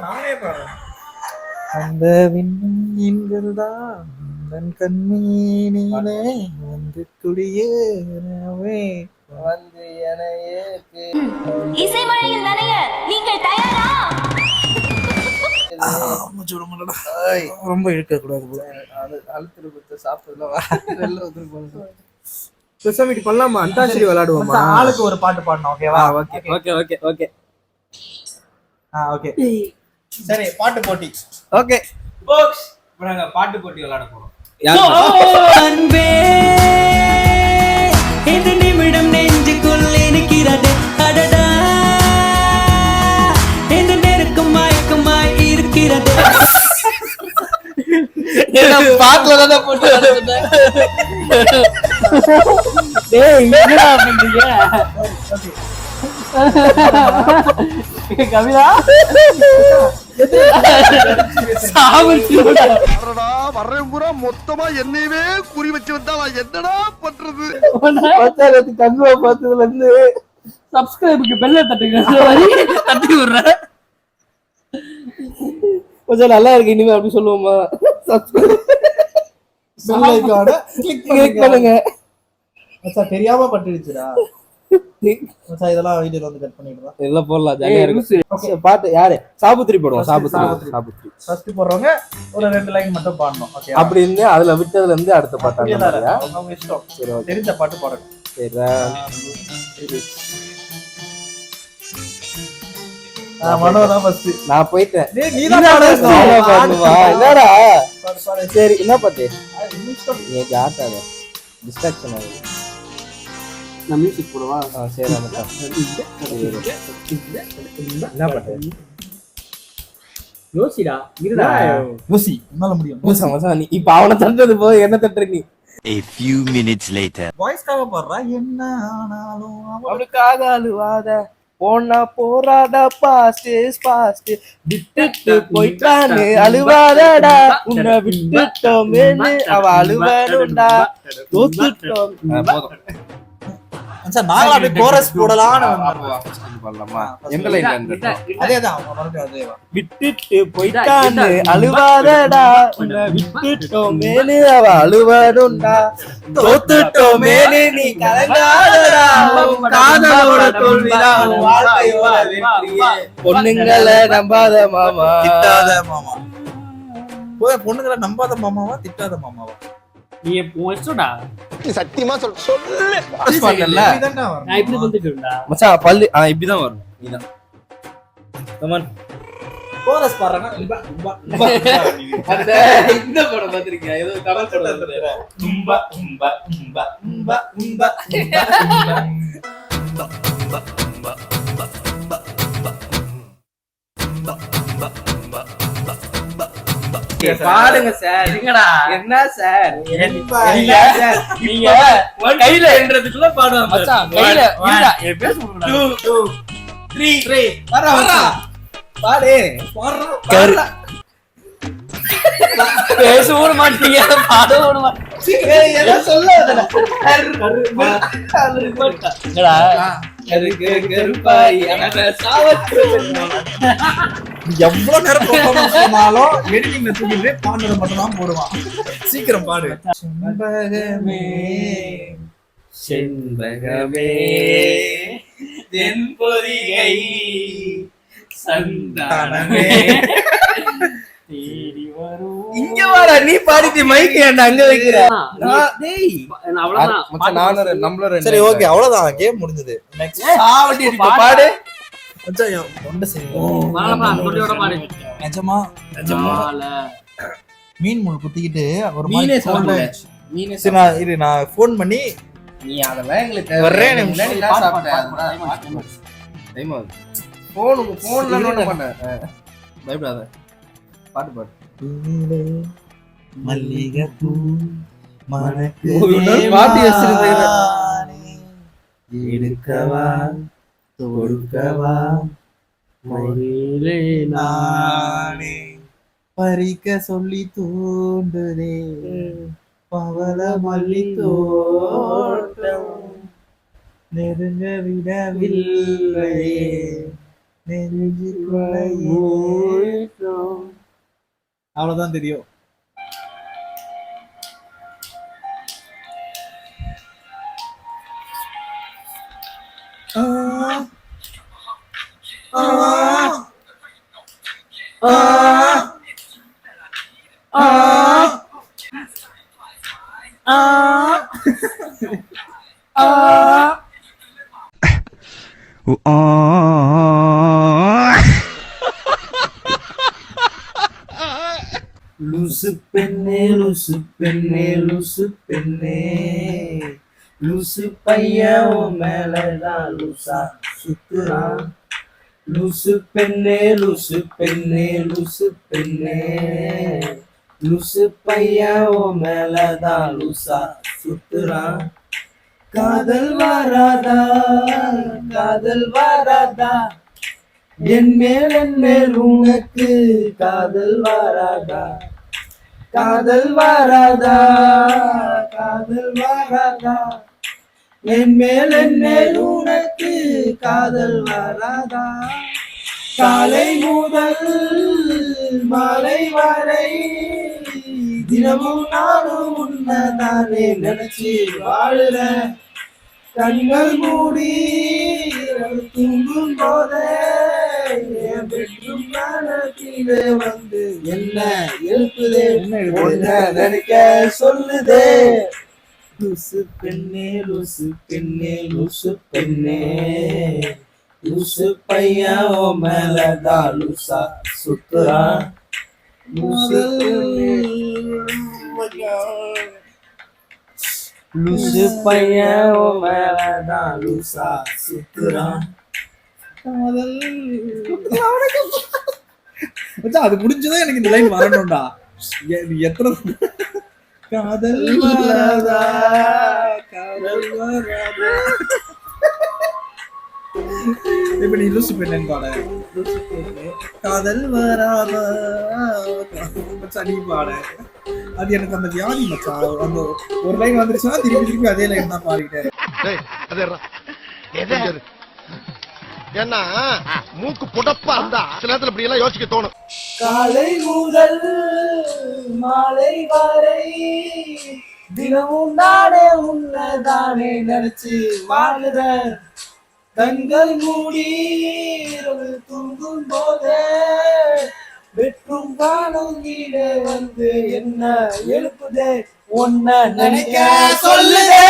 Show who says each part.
Speaker 1: நானே பாடுறேன். அந்த விண்மீன்கள் தான் கண்மீனிலே வந்து குடியேறவே வந்து எனையே
Speaker 2: இசைமழையில் நனைய நீங்கள் தயாரா?
Speaker 1: ரொம்ப இழுக்க கூடாது. அழுத்திருப்ப சாப்பிட்டதுல பெருசாமிட்டு பண்ணலாமா? அந்தாச்சரி விளையாடுவோமா? ஆளுக்கு ஒரு பாட்டு பாடணும். ஓகேவா? Okay okay okay okay okay சரி. பாட்டு போட்டி. Okay box. இப்போ நாங்க பாட்டு போட்டி விளையாட போறோம்.
Speaker 3: அன்பே இந்த நிமிடம் நெஞ்சுக்குள் இருக்கிறது. அடடா இந்த நெருக்கம் மயக்கமாய் இருக்கிறது.
Speaker 1: பாட்டுல போட்டு
Speaker 3: கவிதா
Speaker 4: மொத்தமா என்னையவே குறி வச்சு வந்தா நான் என்னடா பண்றது?
Speaker 1: கங்குவா பார்த்ததுல இருந்து
Speaker 3: சப்ஸ்கிரைபுக்கு பெல்ல தட்டுங்க. தட்டி விடுறேன்.
Speaker 1: கொஞ்சம் நல்லா இருக்கு. இனிமே அப்படி சொல்லுவோமா? கிளிக் பண்ணுங்க. தெரியாம பட்டுடுச்சுடா. இதெல்லாம் வீடியோல வந்து கட் பண்ணிடலாம். எல்லாம் போடலாம். ஜாலியா இருக்கு. பாட்டு யாரு? சாபுத்திரி போடுவோம். சாபுத்திரி ஃபர்ஸ்ட் போடுறவங்க ஒரு 2 லைன் மட்டும் பாடணும். ஓகே. அப்படி இருந்து அதுல விட்டதுல இருந்து அடுத்த பாட்டு அவங்க இஷ்டம். சரி, தெரிஞ்ச பாட்டு பாடுங்க. சரி. மனோதான் ஃபர்ஸ்ட். நான் போயிட்டேன். நீ தான் பாடுவா. என்னடா? சரி, என்ன பாட்டு? நீ ஆட்டாத. டிஸ்ட்ராக்ஷன் ஆகுது.
Speaker 3: நான் மியூசிக் போடுவா.
Speaker 1: சரி. என்ன பாட்டு?
Speaker 3: யோசிடா. இருடா.
Speaker 1: யோசி. உன்னால முடியும். யோசி. நீ இப்ப அவனை தட்டது போய் என்ன தட்டுற நீ?
Speaker 5: A few minutes later.
Speaker 1: வாய்ஸ்காக பாடுறா. என்ன ஆனாலும் அவளுக்காக அழுவாத. போனா போராடா. பாஸ்ட் விட்டுட்டு போயிட்டான்னு அழுவாதடா. உன்னை விட்டுட்டோமேன்னு அவ அழுவானுண்டா. தோத்துட்டோம். நாங்களா அப்படியே கோரஸ் போடலாம்னு பண்ணலாமா? எந்த லைன்ல அதேதான். விட்டுட்டு போயிட்டான்னு அழுவாதடா. உன்னை விட்டுட்டோமேன்னு அவ அழுவானுண்டா. தோத்துட்டோமேன்னு நீ கலங்காதடா. காதலோட தோல்விதான் வாழ்க்கையோட வெற்றியே. பொண்ணுங்களை நம்பாத மாமா. திட்டாத மாமா. பொண்ணுங்களை நம்பாத மாமாவா திட்டாத மாமாவா?
Speaker 3: நீ போய்டா.
Speaker 4: நீ சத்தியமா சொல்லு.
Speaker 3: நான் இப்படி வந்துட்டேன்டா.
Speaker 1: மச்சான் பல்லு இப்படி தான் வரும். நீதான். Come on. கோரஸ் பாடுறேனா? அந்த இந்த படம் பாத்திருக்கீங்க? ஏதோ தமிழ் படம் வந்துற. உம்பா உம்பா உம்பா உம்பா உம்பா பாடுங்க சார். என்னடா? என்ன சார்? நீங்க கையில என்றதுக்குள்ள பாடுவாங்க. மச்சான் கையில இருடா. ஏ பேச முடியல. 2 2 3 வரா பாடு. பாடுறா. பேச ஓட மாட்டீங்க. பாட ஓட மாட்டீங்க. ஏய் என்ன சொல்லாதடா. என்னடா? கருப்பாய் அன சாவத்து. எவ்வளவு நேரம் போனாலும் எடிட்டிங்ல தூக்கிட்டு பாடுறது மட்டும் தான் போடுவான். சீக்கிரம் பாடு. செண்பகமே செண்பகமே தென்பொதிகை சந்தானமே தேடி வரும். இங்க வாடா. நீ பாடிட்டு மைக் ஏன்டா அங்க வைக்கிற? டேய் அவ்வளவுதான். மச்சான் நானே நம்மள. சரி ஓகே அவ்வளவுதான். கேம் முடிஞ்சது. நெக்ஸ்ட் சாவடி இப்ப பாடு. மச்சான் ஒண்ட சரி.
Speaker 3: வாடா தொட்டியோட பாடு.
Speaker 1: நிஜமா மீன் முள் குத்திக்கிட்டு ஒரு மீனே சாப்பிடுங்க. மீனே சரி. நான் இரு நான் ஃபோன் பண்ணி நீ அதெல்லாம் எங்களுக்கு வரேன். முன்னாடி நான் சாப்பிட்டேன். டைம் ஆகுது. ஃபோன்ல நோட் பண்ண. பயப்படாத. பாட்டு பாடு. மல்லிகை பூ மனக்கு பாட்டு வச்சிருந்தேன். எடுக்கவா தொடுக்கவா மயிலே நானே பறிக்க சொல்லி தூண்டுதே பவள மல்லி தோட்டம் நெருங்க விடவில்லையே அவ்வளவுதான் தெரியும். லூசு பெண்ணே லூசு பெண்ணே லூசு பெண்ணே லூசு பையன் உன் மேலதான் லூசா சுத்துறான். லூசு பெண்ணே லூசு பெண்ணே லூசு பெண்ணே லூசு பையன் உன் மேலதான் லூசா சுத்துறான். காதல் வாராதா காதல் வாராதா என் மேல் உனக்கு காதல் வாராதா காதல் வாராதா காதல் வாராதா என் மேல் உனக்கு காதல் வாராதா. காலை முதல் மாலை வரை தினமும் நானும் உன்னதானே நினைச்சு வாழுறேன். கண்கள் மூடி தூங்கும் போதே என் பெற்றும் கீழே வந்து என்ன எழுப்புதே ஒன்ன நினைக்க சொல்லுதே. லூசு பெண்ணே லூசு பெண்ணே லூசு பெண்ணே லூசு பையன் ஓ மேலதான் லூசா சுத்துறான். லூசு லூசு பையன் ஓ மேலதான் லூசா சுத்துறான். அது முடிஞ்சதான் எனக்கு இந்த லைன் வரணும்டா. எத்தனை காதல் வராதா காதல் வராதா. இப்ப நீ லூசு பெண்ணு பாட காதல் வராதா நீ பாட. அது எனக்கு அந்த வியாதி மச்சான். அந்த ஒரு லைன் வந்துருச்சுன்னா திருப்பி அதே லைன் தான் பாடிட்டேன்.
Speaker 4: ஏன்னா மூக்கு புடப்பா இருந்தா சில நேரத்துல இப்படி எல்லாம் யோசிக்க தோணும்.
Speaker 1: காலை முதல் மாலை வரை தினமும் நானே உன்னதானே நினைச்சு வாழுற. கண்கள் மூடி தூங்கும் போதே வெற்றும் காணும் கீழே வந்து என்ன எழுப்புதே ஒன்ன நினைக்க சொல்லுதே.